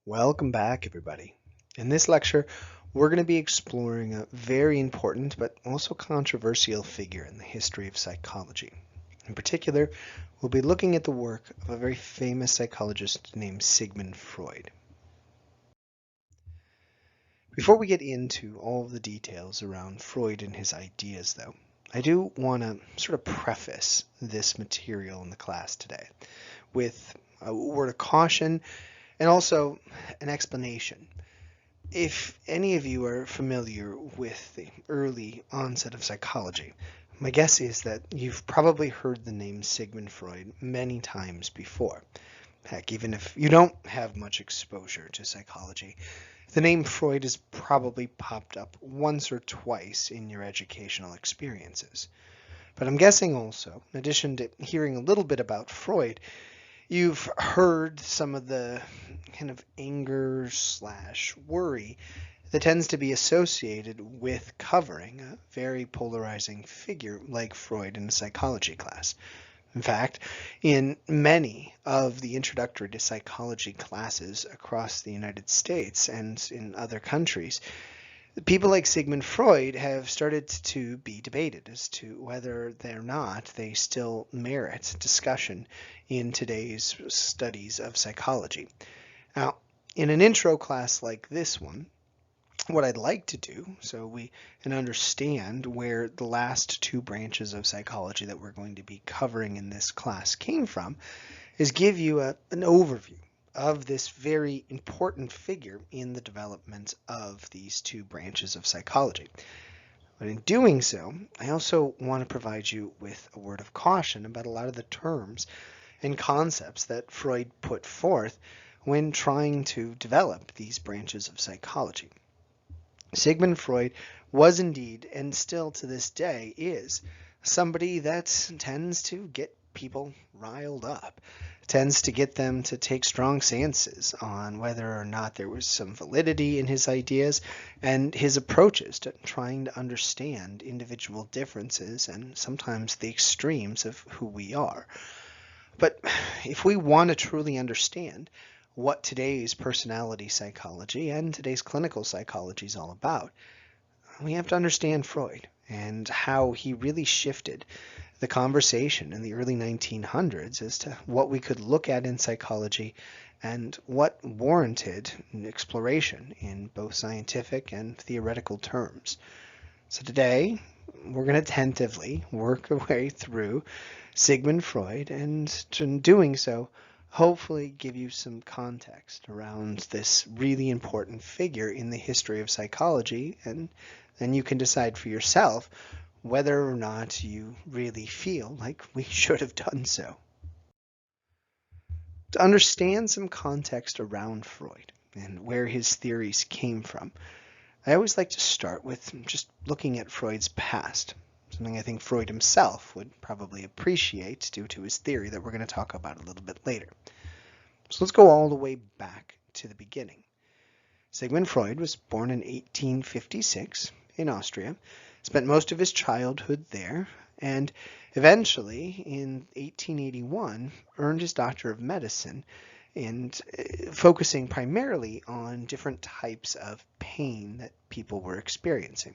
Welcome back, everybody. In this lecture, we're going to be exploring a very important but also controversial figure in the history of psychology. In particular, we'll be looking at the work of a very famous psychologist named Sigmund Freud. Before we get into all of the details around Freud and his ideas, though, I do want to sort of preface this material in the class today with a word of caution and also an explanation. If any of you are familiar with the early onset of psychology, my guess is that you've probably heard the name Sigmund Freud many times before. Heck, even if you don't have much exposure to psychology, the name Freud has probably popped up once or twice in your educational experiences. But I'm guessing also, in addition to hearing a little bit about Freud, you've heard some of the kind of anger slash worry that tends to be associated with covering a very polarizing figure like Freud in a psychology class. In fact, in many of the introductory to psychology classes across the United States and in other countries, people like Sigmund Freud have started to be debated as to whether or not they still merit discussion in today's studies of psychology. Now, in an intro class like this one, what I'd like to do, so we can understand where the last two branches of psychology that we're going to be covering in this class came from, is give you an overview of this very important figure in the development of these two branches of psychology. But in doing so, I also want to provide you with a word of caution about a lot of the terms and concepts that Freud put forth when trying to develop these branches of psychology. Sigmund Freud was indeed, and still to this day is, somebody that tends to get people riled up, tends to get them to take strong stances on whether or not there was some validity in his ideas and his approaches to trying to understand individual differences and sometimes the extremes of who we are. But if we want to truly understand what today's personality psychology and today's clinical psychology is all about, we have to understand Freud and how he really shifted the conversation in the early 1900s as to what we could look at in psychology and what warranted exploration in both scientific and theoretical terms. So today, we're going to tentatively work our way through Sigmund Freud, and in doing so, hopefully give you some context around this really important figure in the history of psychology, and then you can decide for yourself whether or not you really feel like we should have done so. To understand some context around Freud and where his theories came from, I always like to start with just looking at Freud's past, something I think Freud himself would probably appreciate due to his theory that we're going to talk about a little bit later. So let's go all the way back to the beginning. Sigmund Freud was born in 1856 in Austria, spent most of his childhood there, and eventually in 1881 earned his Doctor of Medicine and focusing primarily on different types of pain that people were experiencing.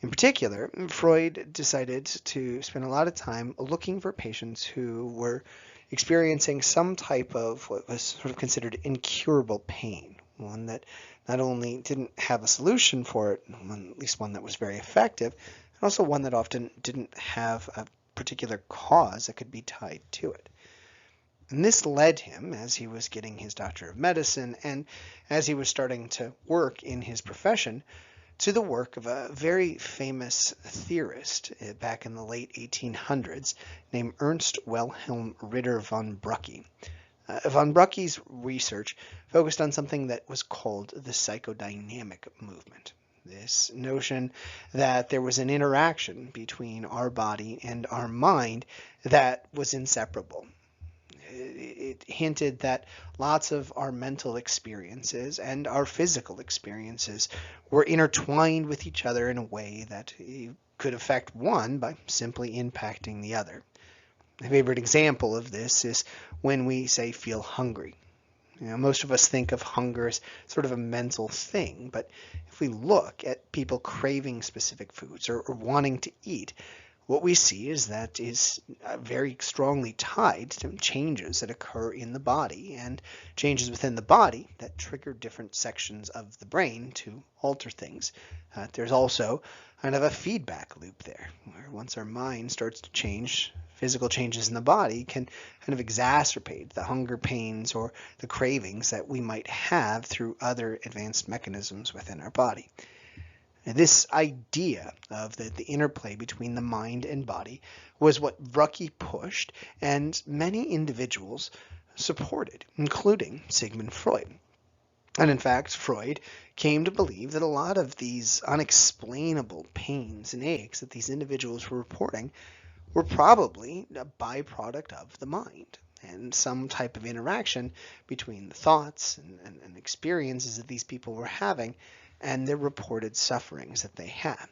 In particular, Freud decided to spend a lot of time looking for patients who were experiencing some type of what was sort of considered incurable pain, one that not only didn't have a solution for it, at least one that was very effective, and also one that often didn't have a particular cause that could be tied to it. And this led him, as he was getting his Doctor of Medicine and as he was starting to work in his profession, to the work of a very famous theorist back in the late 1800s named Ernst Wilhelm Ritter von Brücke. Von Brücke's research focused on something that was called the psychodynamic movement. This notion that there was an interaction between our body and our mind that was inseparable. It hinted that lots of our mental experiences and our physical experiences were intertwined with each other in a way that could affect one by simply impacting the other. My favorite example of this is when we say feel hungry. Most of us think of hunger as sort of a mental thing, but if we look at people craving specific foods or wanting to eat, what we see is that is very strongly tied to changes that occur in the body and changes within the body that trigger different sections of the brain to alter things. There's also kind of a feedback loop there, where once our mind starts to change, physical changes in the body can kind of exacerbate the hunger pains or the cravings that we might have through other advanced mechanisms within our body. This idea of the interplay between the mind and body was what Rucky pushed and many individuals supported, including Sigmund Freud. And in fact, Freud came to believe that a lot of these unexplainable pains and aches that these individuals were reporting were probably a byproduct of the mind and some type of interaction between the thoughts and experiences that these people were having and their reported sufferings that they had.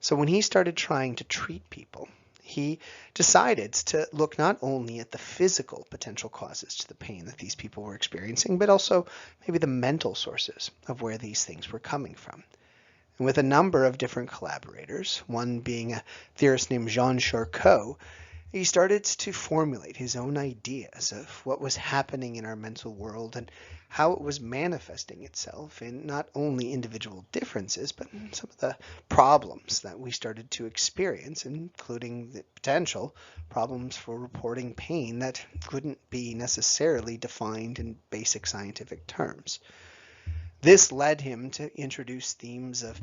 So when he started trying to treat people, he decided to look not only at the physical potential causes to the pain that these people were experiencing, but also maybe the mental sources of where these things were coming from. And with a number of different collaborators, one being a theorist named Jean Charcot, he started to formulate his own ideas of what was happening in our mental world and how it was manifesting itself in not only individual differences, but some of the problems that we started to experience, including the potential problems for reporting pain that couldn't be necessarily defined in basic scientific terms. This led him to introduce themes of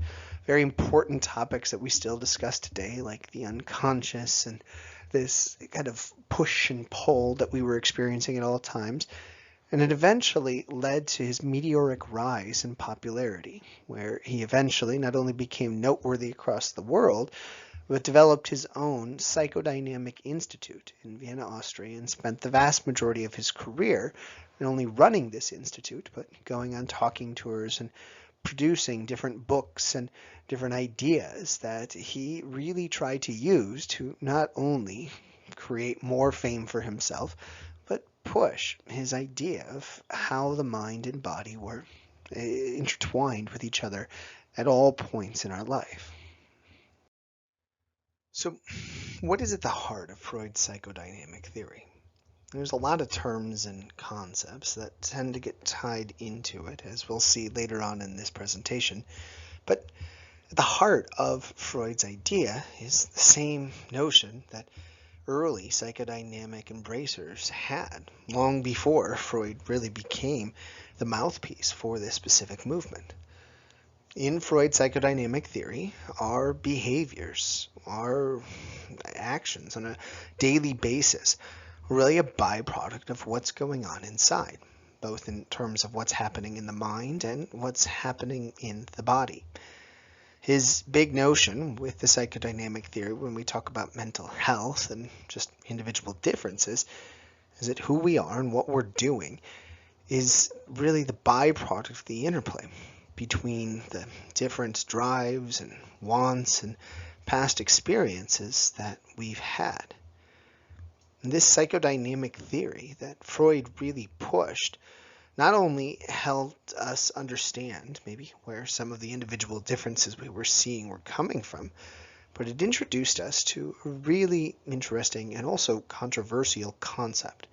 very important topics that we still discuss today, like the unconscious and this kind of push and pull that we were experiencing at all times. And it eventually led to his meteoric rise in popularity, where he eventually not only became noteworthy across the world, but developed his own psychodynamic institute in Vienna, Austria, and spent the vast majority of his career not only running this institute, but going on talking tours and producing different books and different ideas that he really tried to use to not only create more fame for himself, but push his idea of how the mind and body were intertwined with each other at all points in our life. So, what is at the heart of Freud's psychodynamic theory? There's a lot of terms and concepts that tend to get tied into it, as we'll see later on in this presentation. But at the heart of Freud's idea is the same notion that early psychodynamic embracers had, long before Freud really became the mouthpiece for this specific movement. In Freud's psychodynamic theory, our behaviors, our actions on a daily basis are really a byproduct of what's going on inside, both in terms of what's happening in the mind and what's happening in the body. His big notion with the psychodynamic theory when we talk about mental health and just individual differences is that who we are and what we're doing is really the byproduct of the interplay between the different drives and wants and past experiences that we've had. And this psychodynamic theory that Freud really pushed not only helped us understand maybe where some of the individual differences we were seeing were coming from, but it introduced us to a really interesting and also controversial concept,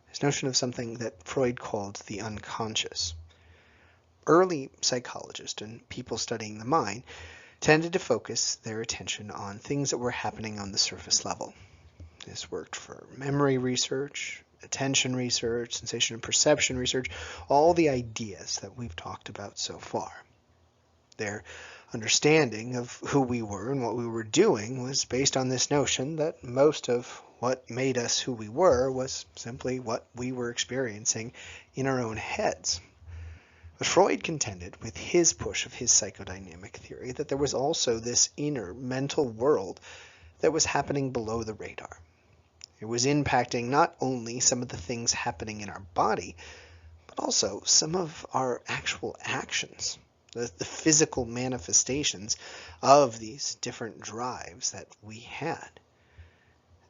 this notion of something that Freud called the unconscious. Early psychologists and people studying the mind tended to focus their attention on things that were happening on the surface level. This worked for memory research, attention research, sensation and perception research, all the ideas that we've talked about so far. Their understanding of who we were and what we were doing was based on this notion that most of what made us who we were was simply what we were experiencing in our own heads. But Freud contended with his push of his psychodynamic theory that there was also this inner mental world that was happening below the radar. It was impacting not only some of the things happening in our body, but also some of our actual actions, the physical manifestations of these different drives that we had.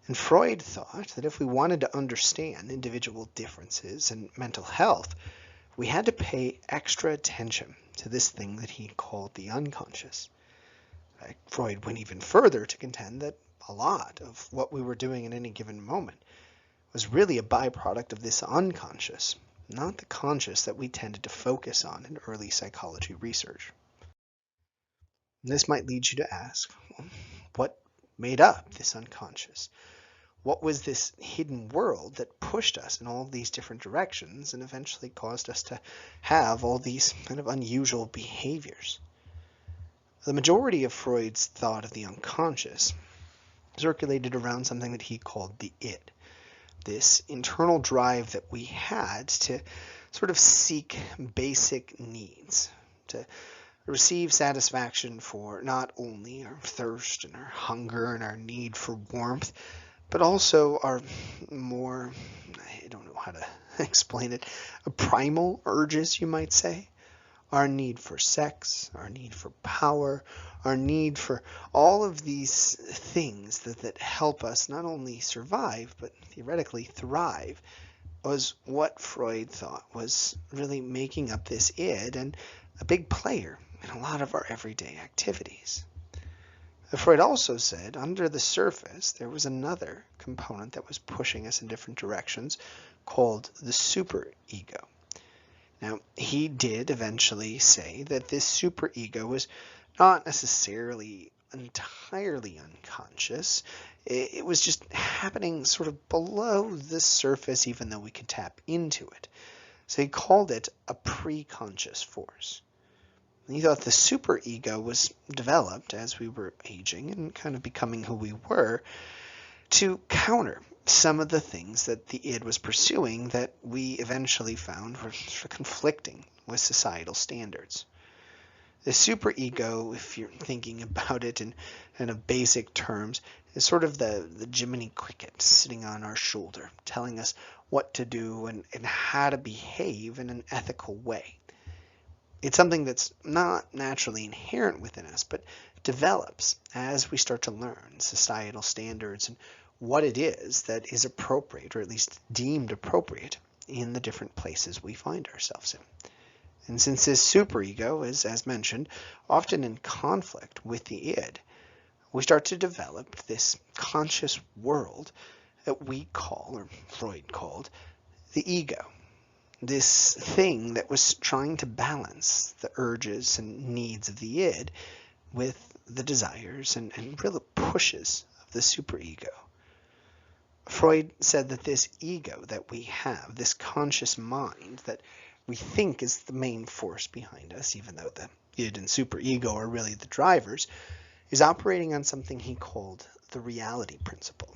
And Freud thought that if we wanted to understand individual differences in mental health, we had to pay extra attention to this thing that he called the unconscious. Freud went even further to contend that a lot of what we were doing in any given moment was really a byproduct of this unconscious, not the conscious that we tended to focus on in early psychology research. This might lead you to ask, well, what made up this unconscious? What was this hidden world that pushed us in all these different directions and eventually caused us to have all these kind of unusual behaviors? The majority of Freud's thought of the unconscious circulated around something that he called the id, this internal drive that we had to sort of seek basic needs, to receive satisfaction for not only our thirst and our hunger and our need for warmth, but also our more, I don't know how to explain it, primal urges, you might say. Our need for sex, our need for power, our need for all of these things that help us not only survive, but theoretically thrive, was what Freud thought was really making up this id and a big player in a lot of our everyday activities. Freud also said under the surface there was another component that was pushing us in different directions called the superego. Now, he did eventually say that this superego was not necessarily entirely unconscious. It was just happening sort of below the surface, even though we could tap into it. So he called it a preconscious force. And he thought the superego was developed as we were aging and kind of becoming who we were to counter some of the things that the id was pursuing that we eventually found were conflicting with societal standards. The superego, if you're thinking about it in kind of basic terms, is sort of the Jiminy Cricket sitting on our shoulder, telling us what to do and how to behave in an ethical way. It's something that's not naturally inherent within us, but develops as we start to learn societal standards and what it is that is appropriate, or at least deemed appropriate, in the different places we find ourselves in. And since this superego is, as mentioned, often in conflict with the id, we start to develop this conscious world that we call, or Freud called, the ego. This thing that was trying to balance the urges and needs of the id with the desires and real pushes of the superego. Freud said that this ego that we have, this conscious mind that we think is the main force behind us, even though the id and superego are really the drivers, is operating on something he called the reality principle.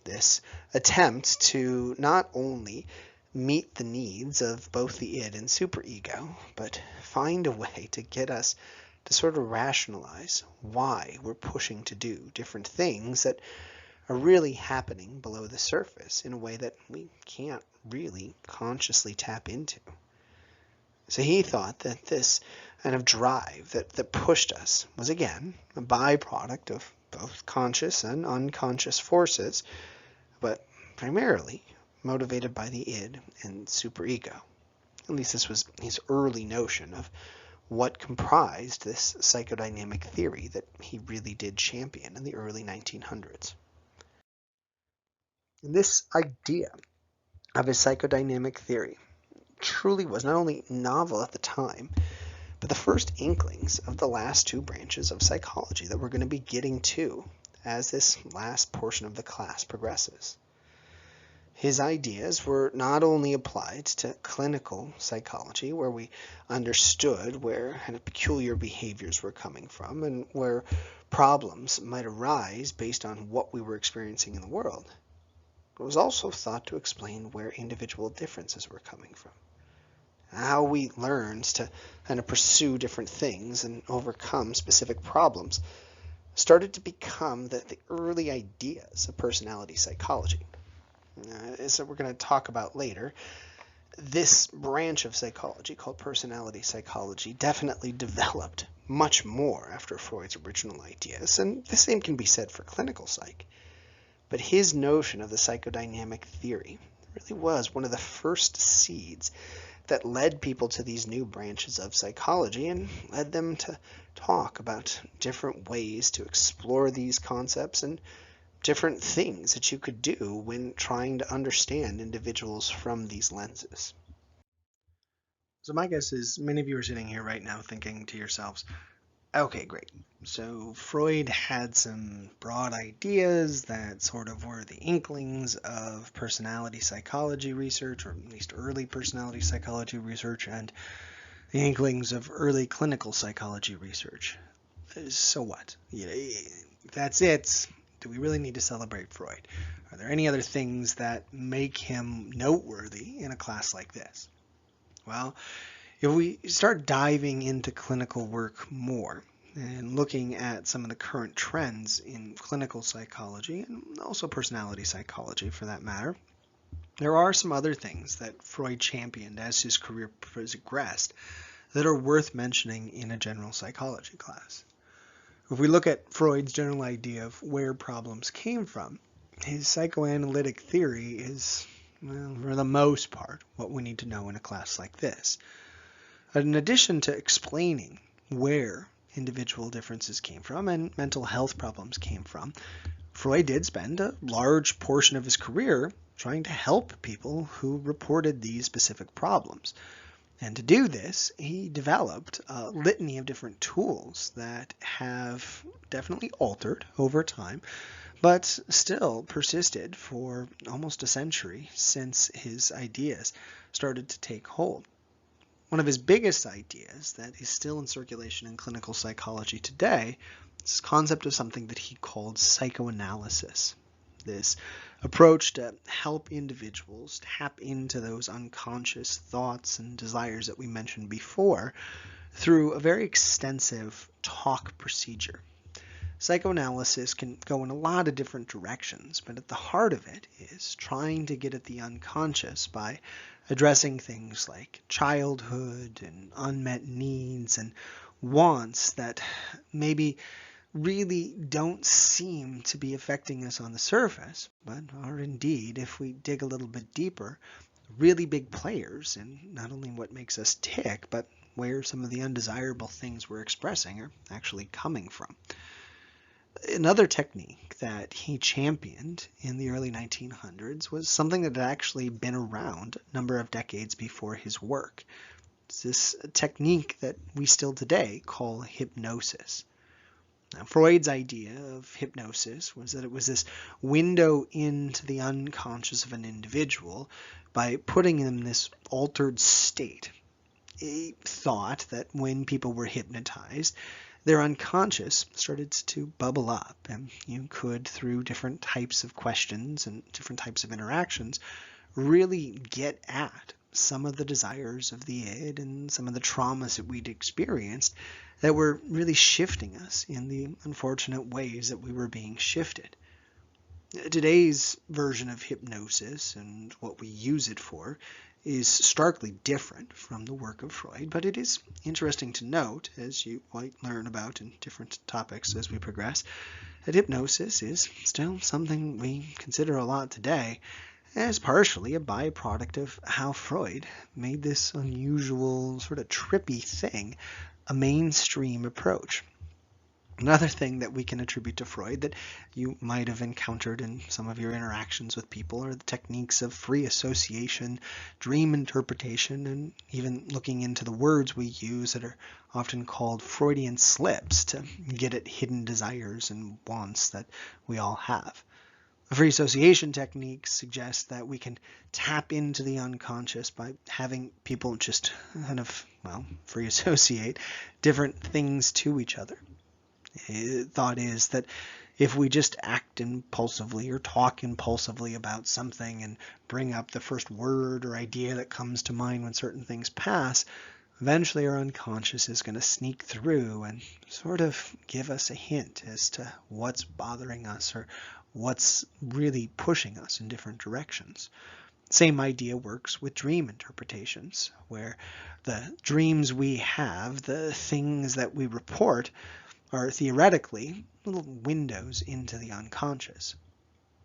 This attempt to not only meet the needs of both the id and superego, but find a way to get us to sort of rationalize why we're pushing to do different things that are really happening below the surface in a way that we can't really consciously tap into. So he thought that this kind of drive that pushed us was, again, a byproduct of both conscious and unconscious forces, but primarily motivated by the id and superego. At least this was his early notion of what comprised this psychodynamic theory that he really did champion in the early 1900s. This idea of his psychodynamic theory truly was not only novel at the time, but the first inklings of the last two branches of psychology that we're going to be getting to as this last portion of the class progresses. His ideas were not only applied to clinical psychology, where we understood where kind of peculiar behaviors were coming from and where problems might arise based on what we were experiencing in the world. It was also thought to explain where individual differences were coming from. How we learned to kind of pursue different things and overcome specific problems started to become the early ideas of personality psychology. As we're going to talk about later, this branch of psychology called personality psychology definitely developed much more after Freud's original ideas, and the same can be said for clinical psych. But his notion of the psychodynamic theory really was one of the first seeds that led people to these new branches of psychology and led them to talk about different ways to explore these concepts and different things that you could do when trying to understand individuals from these lenses. So my guess is many of you are sitting here right now thinking to yourselves, okay, great. So Freud had some broad ideas that sort of were the inklings of personality psychology research, or at least early personality psychology research, and the inklings of early clinical psychology research. So what? If that's it, do we really need to celebrate Freud? Are there any other things that make him noteworthy in a class like this? Well, if we start diving into clinical work more and looking at some of the current trends in clinical psychology and also personality psychology for that matter, there are some other things that Freud championed as his career progressed that are worth mentioning in a general psychology class. If we look at Freud's general idea of where problems came from, his psychoanalytic theory is, well, for the most part, what we need to know in a class like this. In addition to explaining where individual differences came from and mental health problems came from, Freud did spend a large portion of his career trying to help people who reported these specific problems. And to do this, he developed a litany of different tools that have definitely altered over time, but still persisted for almost a century since his ideas started to take hold. One of his biggest ideas that is still in circulation in clinical psychology today is this concept of something that he called psychoanalysis. This approach to help individuals tap into those unconscious thoughts and desires that we mentioned before through a very extensive talk procedure. Psychoanalysis can go in a lot of different directions, but at the heart of it is trying to get at the unconscious by addressing things like childhood and unmet needs and wants that maybe really don't seem to be affecting us on the surface, but are indeed, if we dig a little bit deeper, really big players in not only what makes us tick, but where some of the undesirable things we're expressing are actually coming from. Another technique that he championed in the early 1900s was something that had actually been around a number of decades before his work. It's this technique that we still today call hypnosis. Now, Freud's idea of hypnosis was that it was this window into the unconscious of an individual by putting them in this altered state. He thought that when people were hypnotized, their unconscious started to bubble up, and you could, through different types of questions and different types of interactions, really get at some of the desires of the id and some of the traumas that we'd experienced that were really shifting us in the unfortunate ways that we were being shifted. Today's version of hypnosis and what we use it for is starkly different from the work of Freud, but it is interesting to note, as you might learn about in different topics as we progress, that hypnosis is still something we consider a lot today as partially a byproduct of how Freud made this unusual, sort of trippy thing a mainstream approach. Another thing that we can attribute to Freud that you might have encountered in some of your interactions with people are the techniques of free association, dream interpretation, and even looking into the words we use that are often called Freudian slips to get at hidden desires and wants that we all have. A free association technique suggests that we can tap into the unconscious by having people just kind of, free associate different things to each other. The thought is that if we just act impulsively or talk impulsively about something and bring up the first word or idea that comes to mind when certain things pass, eventually our unconscious is going to sneak through and sort of give us a hint as to what's bothering us or what's really pushing us in different directions. Same idea works with dream interpretations, where the dreams we have, the things that we report, are theoretically little windows into the unconscious.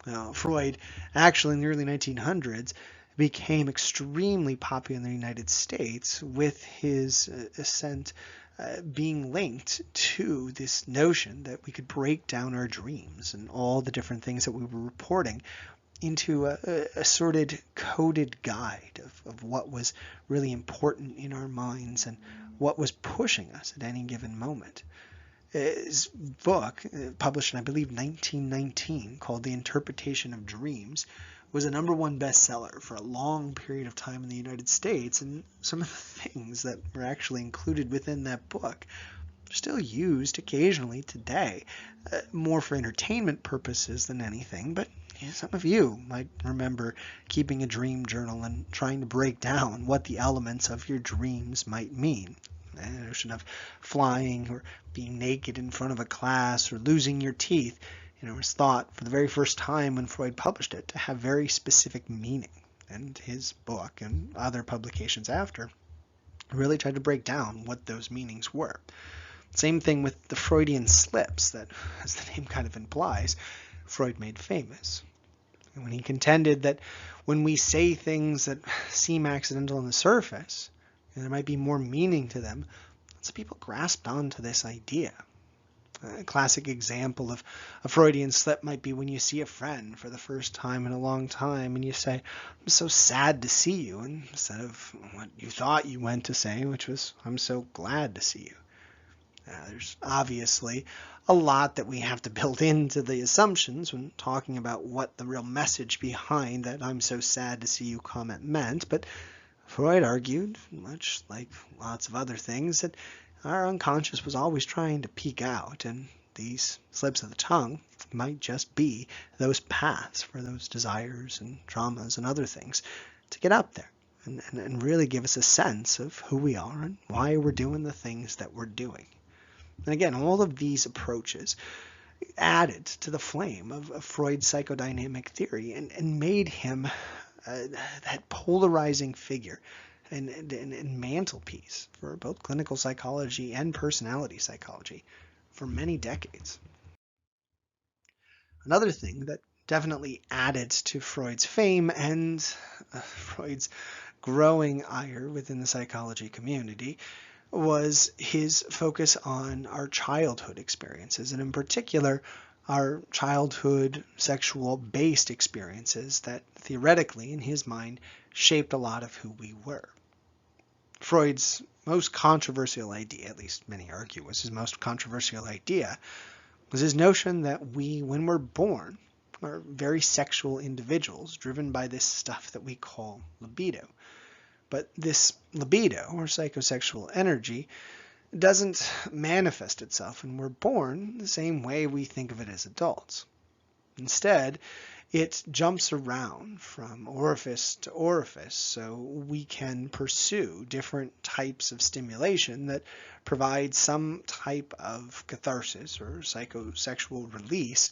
Now, Freud, actually in the early 1900s, became extremely popular in the United States with his ascent being linked to this notion that we could break down our dreams and all the different things that we were reporting into a sorted coded guide of what was really important in our minds and what was pushing us at any given moment. His book, published in, I believe, 1919, called The Interpretation of Dreams, was a #1 bestseller for a long period of time in the United States, and some of the things that were actually included within that book are still used occasionally today, more for entertainment purposes than anything, but some of you might remember keeping a dream journal and trying to break down what the elements of your dreams might mean. The notion of flying or being naked in front of a class or losing your teeth, was thought for the very first time when Freud published it to have very specific meaning. And his book and other publications after really tried to break down what those meanings were. Same thing with the Freudian slips that, as the name kind of implies, Freud made famous. And when he contended that when we say things that seem accidental on the surface, there might be more meaning to them, lots of people grasped onto this idea. A classic example of a Freudian slip might be when you see a friend for the first time in a long time and you say, "I'm so sad to see you," instead of what you thought you meant to say, which was, "I'm so glad to see you." There's obviously a lot that we have to build into the assumptions when talking about what the real message behind that "I'm so sad to see you" comment meant, but Freud argued, much like lots of other things, that our unconscious was always trying to peek out, and these slips of the tongue might just be those paths for those desires and traumas and other things to get up there and really give us a sense of who we are and why we're doing the things that we're doing. And again, all of these approaches added to the flame of Freud's psychodynamic theory and made him that polarizing figure and mantelpiece for both clinical psychology and personality psychology for many decades. Another thing that definitely added to Freud's fame and Freud's growing ire within the psychology community was his focus on our childhood experiences, and in particular, our childhood sexual-based experiences that theoretically, in his mind, shaped a lot of who we were. Freud's most controversial idea, at least many argue was his most controversial idea, was his notion that we, when we're born, are very sexual individuals driven by this stuff that we call libido. But this libido, or psychosexual energy, doesn't manifest itself when we're born the same way we think of it as adults. Instead, it jumps around from orifice to orifice, so we can pursue different types of stimulation that provide some type of catharsis or psychosexual release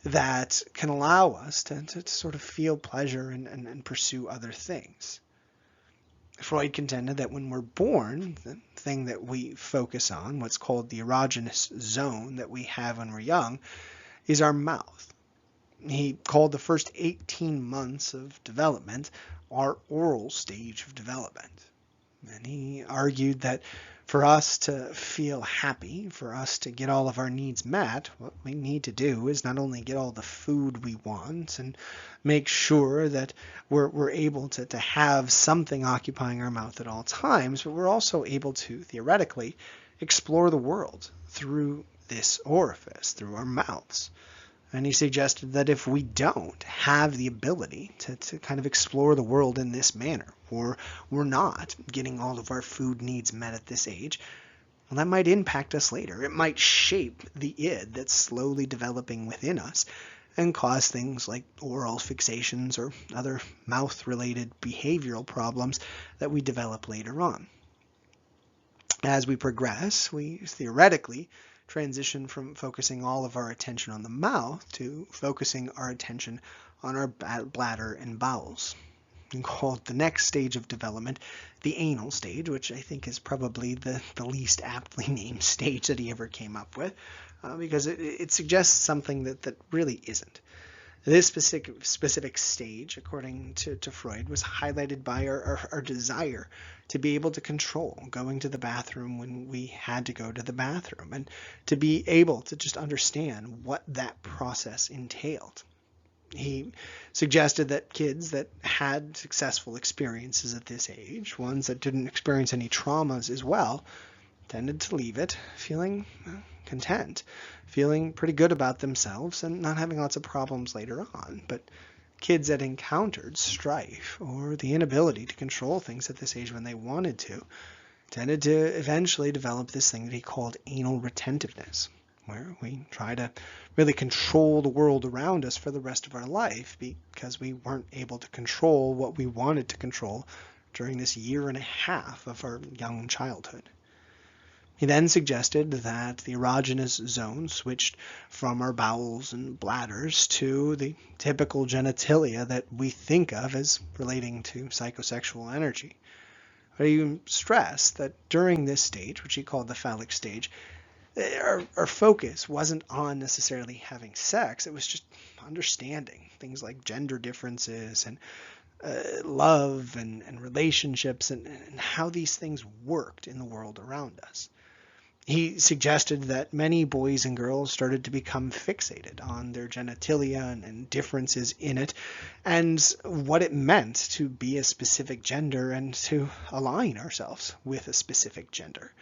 that can allow us to sort of feel pleasure and pursue other things. Freud contended that when we're born, the thing that we focus on, what's called the erogenous zone that we have when we're young, is our mouth. He called the first 18 months of development our oral stage of development. And he argued that for us to feel happy, for us to get all of our needs met, what we need to do is not only get all the food we want and make sure that we're able to have something occupying our mouth at all times, but we're also able to theoretically explore the world through this orifice, through our mouths. And he suggested that if we don't have the ability to kind of explore the world in this manner, or we're not getting all of our food needs met at this age, well, that might impact us later. It might shape the id that's slowly developing within us and cause things like oral fixations or other mouth-related behavioral problems that we develop later on. As we progress, we theoretically transition from focusing all of our attention on the mouth to focusing our attention on our bladder and bowels. And called the next stage of development the anal stage, which I think is probably the least aptly named stage that he ever came up with, because it suggests something that really isn't. This specific stage, according to Freud, was highlighted by our desire to be able to control going to the bathroom when we had to go to the bathroom, and to be able to just understand what that process entailed. He suggested that kids that had successful experiences at this age, ones that didn't experience any traumas as well, tended to leave it feeling content, feeling pretty good about themselves, and not having lots of problems later on. But kids that encountered strife or the inability to control things at this age when they wanted to tended to eventually develop this thing that he called anal retentiveness, where we try to really control the world around us for the rest of our life because we weren't able to control what we wanted to control during this year and a half of our young childhood. He then suggested that the erogenous zone switched from our bowels and bladders to the typical genitalia that we think of as relating to psychosexual energy. But he stressed that during this stage, which he called the phallic stage, our focus wasn't on necessarily having sex. It was just understanding things like gender differences and love and relationships and how these things worked in the world around us. He suggested that many boys and girls started to become fixated on their genitalia and differences in it, and what it meant to be a specific gender and to align ourselves with a specific gender.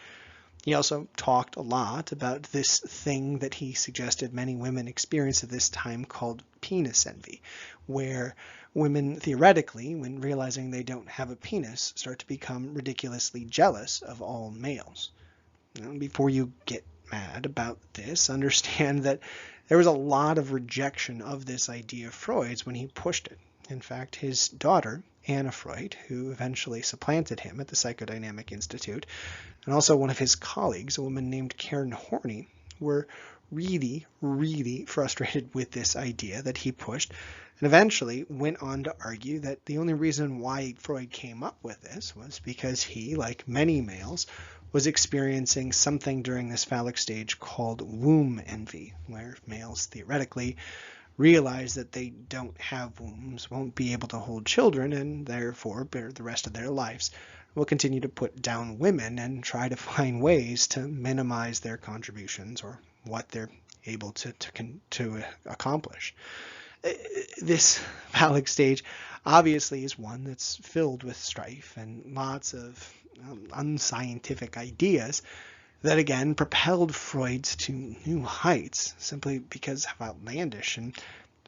He also talked a lot about this thing that he suggested many women experience at this time called penis envy, where women theoretically, when realizing they don't have a penis, start to become ridiculously jealous of all males. Before you get mad about this, understand that there was a lot of rejection of this idea of Freud's when he pushed it. In fact, his daughter, Anna Freud, who eventually supplanted him at the Psychodynamic Institute, and also one of his colleagues, a woman named Karen Horney, were really, really frustrated with this idea that he pushed, and eventually went on to argue that the only reason why Freud came up with this was because he, like many males, was experiencing something during this phallic stage called womb envy, where males theoretically realize that they don't have wombs, won't be able to hold children, and therefore, for the rest of their lives, will continue to put down women and try to find ways to minimize their contributions or what they're able to accomplish. This phallic stage obviously is one that's filled with strife and lots of unscientific ideas that again propelled Freud to new heights simply because of how outlandish and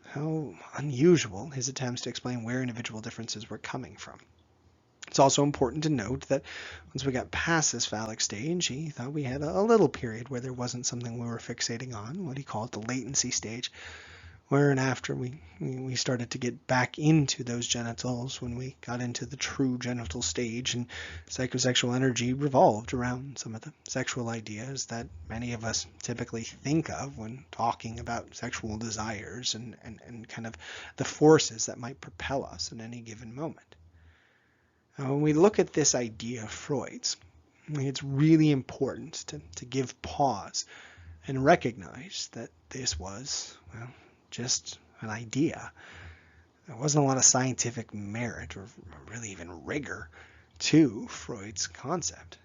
how unusual his attempts to explain where individual differences were coming from. It's also important to note that once we got past this phallic stage, he thought we had a little period where there wasn't something we were fixating on, what he called the latency stage, where and after we started to get back into those genitals, when we got into the true genital stage, and psychosexual energy revolved around some of the sexual ideas that many of us typically think of when talking about sexual desires and kind of the forces that might propel us in any given moment. Now, when we look at this idea of Freud's, I think it's really important to give pause and recognize that this was, well, just an idea. There wasn't a lot of scientific merit or really even rigor to Freud's concept.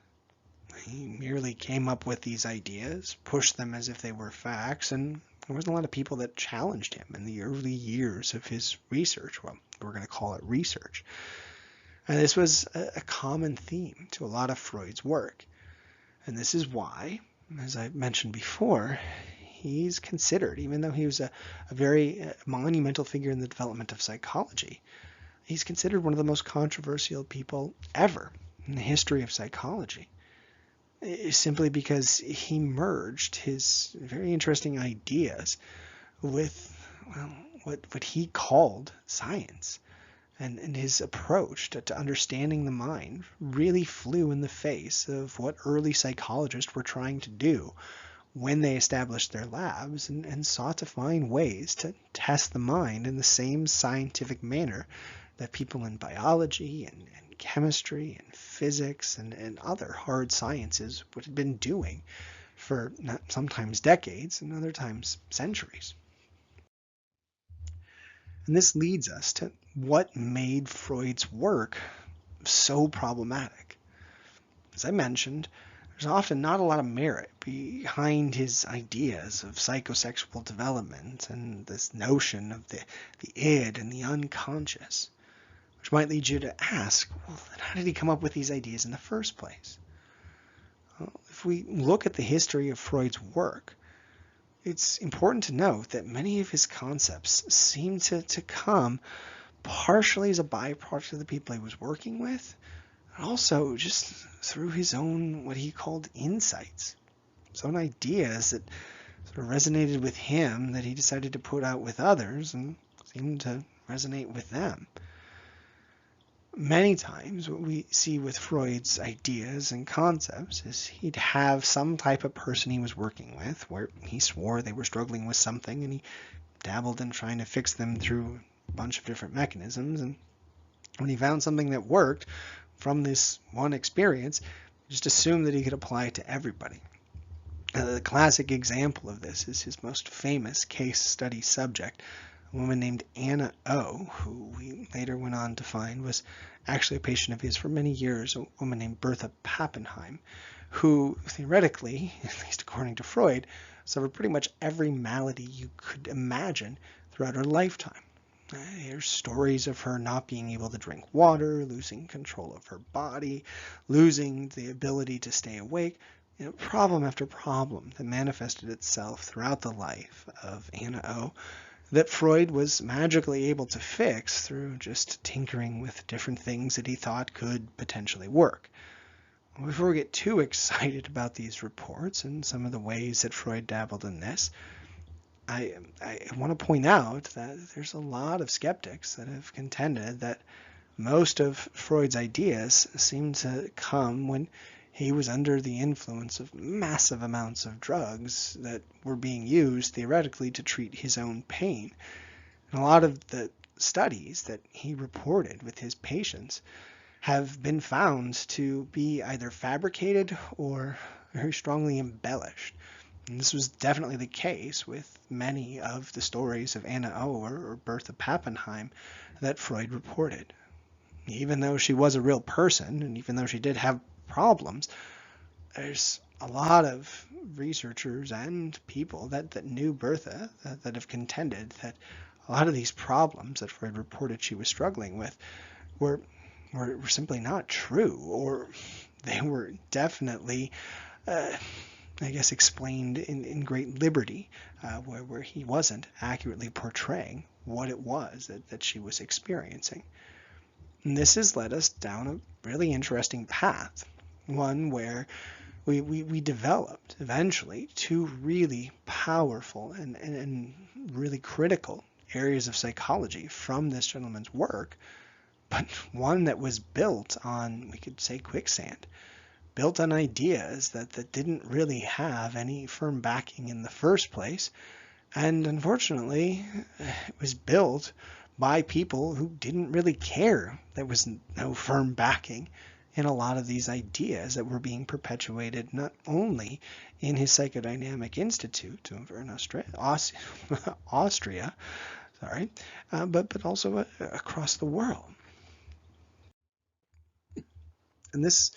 He merely came up with these ideas, pushed them as if they were facts, and there wasn't a lot of people that challenged him in the early years of his research. Well, we're going to call it research. And this was a common theme to a lot of Freud's work. And this is why, as I mentioned before, he's considered, even though he was a very monumental figure in the development of psychology, he's considered one of the most controversial people ever in the history of psychology, simply because he merged his very interesting ideas with, well, what he called science. And his approach to understanding the mind really flew in the face of what early psychologists were trying to do when they established their labs and sought to find ways to test the mind in the same scientific manner that people in biology and chemistry and physics and other hard sciences would have been doing for sometimes decades and other times centuries. And this leads us to what made Freud's work so problematic. As I mentioned, there's often not a lot of merit behind his ideas of psychosexual development and this notion of the id and the unconscious, which might lead you to ask, well, then how did he come up with these ideas in the first place? Well, if we look at the history of Freud's work, it's important to note that many of his concepts seem to come partially as a byproduct of the people he was working with, and also just through his own, what he called insights, his own ideas that sort of resonated with him that he decided to put out with others and seemed to resonate with them. Many times what we see with Freud's ideas and concepts is he'd have some type of person he was working with where he swore they were struggling with something, and he dabbled in trying to fix them through a bunch of different mechanisms, and when he found something that worked from this one experience, just assumed that he could apply it to everybody. The classic example of this is his most famous case study subject, a woman named Anna O, who we later went on to find was actually a patient of his for many years, a woman named Bertha Pappenheim, who theoretically, at least according to Freud, suffered pretty much every malady you could imagine throughout her lifetime. There's stories of her not being able to drink water, losing control of her body, losing the ability to stay awake, problem after problem that manifested itself throughout the life of Anna O that Freud was magically able to fix through just tinkering with different things that he thought could potentially work. Before we get too excited about these reports and some of the ways that Freud dabbled in this, I want to point out that there's a lot of skeptics that have contended that most of Freud's ideas seem to come when he was under the influence of massive amounts of drugs that were being used theoretically to treat his own pain. And a lot of the studies that he reported with his patients have been found to be either fabricated or very strongly embellished. And this was definitely the case with many of the stories of Anna O or Bertha Pappenheim that Freud reported. Even though she was a real person, and even though she did have problems, there's a lot of researchers and people that knew Bertha that have contended that a lot of these problems that Freud reported she was struggling with were simply not true, or they were definitely, explained in great liberty, where he wasn't accurately portraying what it was that she was experiencing. And this has led us down a really interesting path, one where we developed eventually two really powerful and really critical areas of psychology from this gentleman's work, but one that was built on, we could say, quicksand, built on ideas that didn't really have any firm backing in the first place, and unfortunately it was built by people who didn't really care. There was no firm backing in a lot of these ideas that were being perpetuated not only in his Psychodynamic Institute over in Austria, but also across the world. And this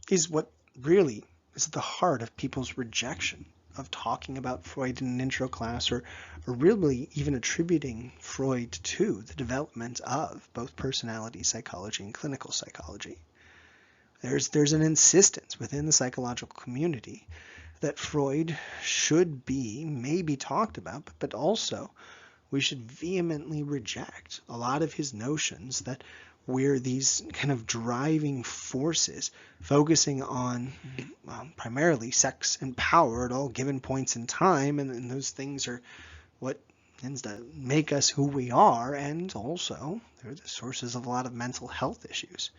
is what really is at the heart of people's rejection of talking about Freud in an intro class, or really even attributing Freud to the development of both personality psychology and clinical psychology. There's an insistence within the psychological community that Freud should be maybe talked about, but also we should vehemently reject a lot of his notions that we're these kind of driving forces focusing on primarily sex and power at all given points in time, and those things are what tends to make us who we are, and also they're the sources of a lot of mental health issues.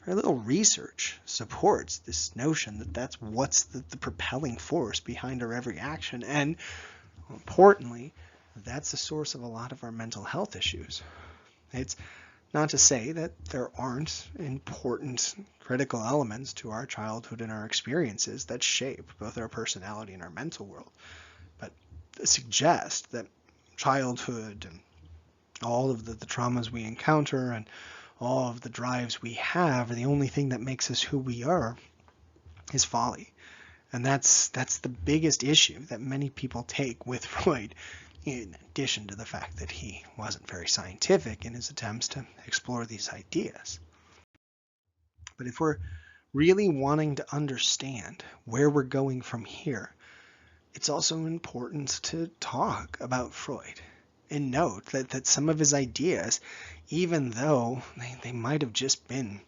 Very little research supports this notion that that's what's the propelling force behind our every action, and importantly, that's the source of a lot of our mental health issues. It's not to say that there aren't important critical elements to our childhood and our experiences that shape both our personality and our mental world, but to suggest that childhood and all of the traumas we encounter and all of the drives we have, are the only thing that makes us who we are, is folly. And that's the biggest issue that many people take with Freud, in addition to the fact that he wasn't very scientific in his attempts to explore these ideas. But if we're really wanting to understand where we're going from here, it's also important to talk about Freud and note that some of his ideas, even though they might have just been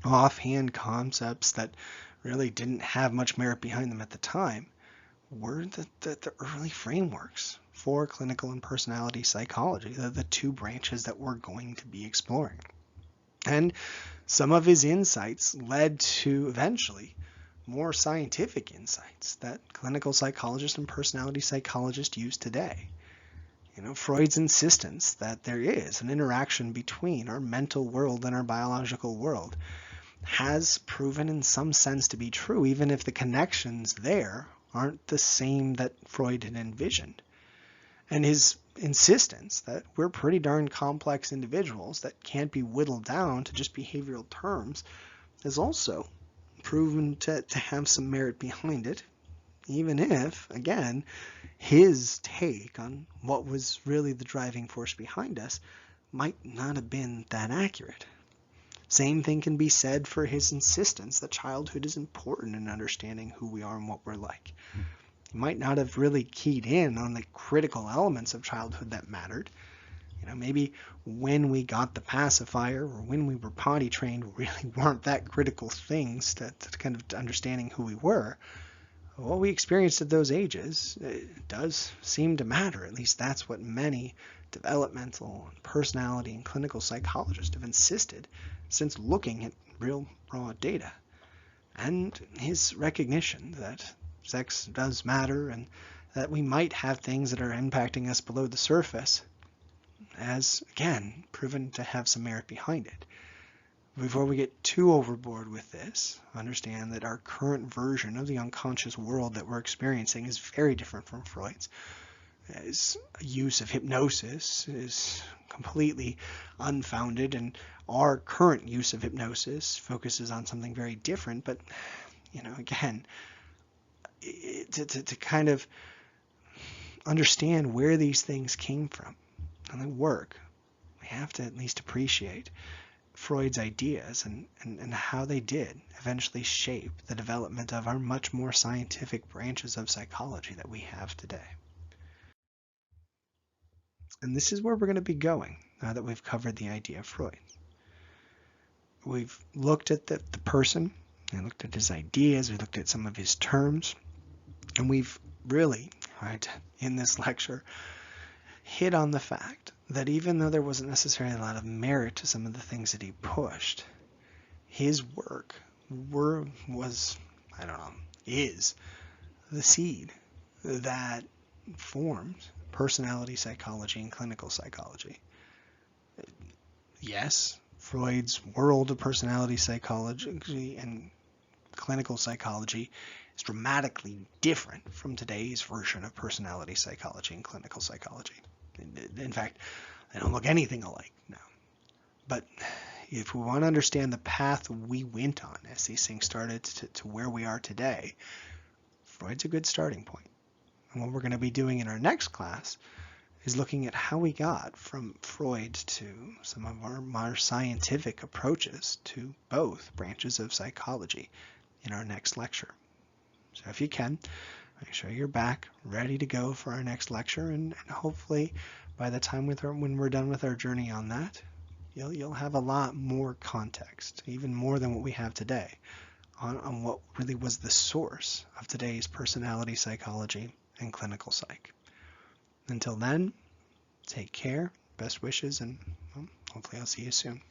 offhand concepts that really didn't have much merit behind them at the time, were the early frameworks for clinical and personality psychology, the two branches that we're going to be exploring. And some of his insights led to eventually more scientific insights that clinical psychologists and personality psychologists use today. Freud's insistence that there is an interaction between our mental world and our biological world has proven in some sense to be true, even if the connections there aren't the same that Freud had envisioned. And his insistence that we're pretty darn complex individuals that can't be whittled down to just behavioral terms is also proven to have some merit behind it, even if, again, his take on what was really the driving force behind us might not have been that accurate. Same thing can be said for his insistence that childhood is important in understanding who we are and what we're like. He might not have really keyed in on the critical elements of childhood that mattered. Maybe when we got the pacifier or when we were potty trained really weren't that critical things to kind of understanding who we were. What we experienced at those ages, it does seem to matter. At least that's what many developmental, personality, and clinical psychologists have insisted since looking at real raw data. And his recognition that sex does matter and that we might have things that are impacting us below the surface has, again, proven to have some merit behind it. Before we get too overboard with this, understand that our current version of the unconscious world that we're experiencing is very different from Freud's. His use of hypnosis is completely unfounded, and our current use of hypnosis focuses on something very different. But, again, to kind of understand where these things came from and they work, we have to at least appreciate Freud's ideas and how they did eventually shape the development of our much more scientific branches of psychology that we have today. And this is where we're going to be going now that we've covered the idea of Freud. We've looked at the person, and looked at his ideas, we looked at some of his terms, and we've really, in this lecture, hit on the fact that even though there wasn't necessarily a lot of merit to some of the things that he pushed, his work is the seed that formed personality psychology and clinical psychology. Yes, Freud's world of personality psychology and clinical psychology is dramatically different from today's version of personality psychology and clinical psychology. In fact, they don't look anything alike now. But if we want to understand the path we went on as these things started to where we are today, Freud's a good starting point. And what we're going to be doing in our next class is looking at how we got from Freud to some of our more scientific approaches to both branches of psychology in our next lecture. So if you can, make sure you're back, ready to go for our next lecture, and hopefully by the time when we're done with our journey on that, you'll have a lot more context, even more than what we have today, on what really was the source of today's personality psychology and clinical psych. Until then, take care, best wishes, and hopefully I'll see you soon.